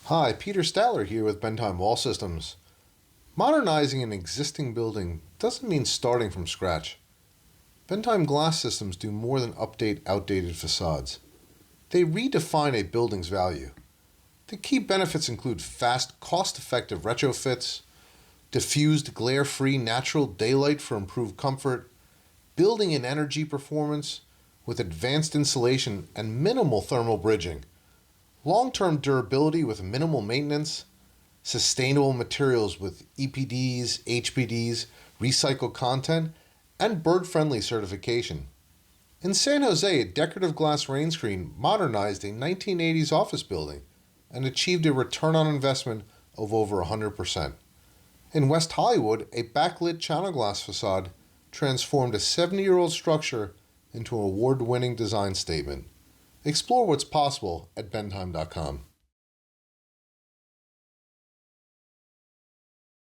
Hi, Peter Staller here with Bendheim Wall Systems. Modernizing an existing building doesn't mean starting from scratch. Bendheim glass systems do more than update outdated facades. They redefine a building's value. The key benefits include fast, cost-effective retrofits, diffused, glare-free natural daylight for improved comfort, building and energy performance with advanced insulation and minimal thermal bridging, long-term durability with minimal maintenance, sustainable materials with EPDs, HPDs, recycled content, and bird-friendly certification. In San Jose, a decorative glass rainscreen modernized a 1980s office building and achieved a return on investment of over 100%. In West Hollywood, a backlit channel glass facade transformed a 70-year-old structure into an award-winning design statement. Explore what's possible at bendheim.com.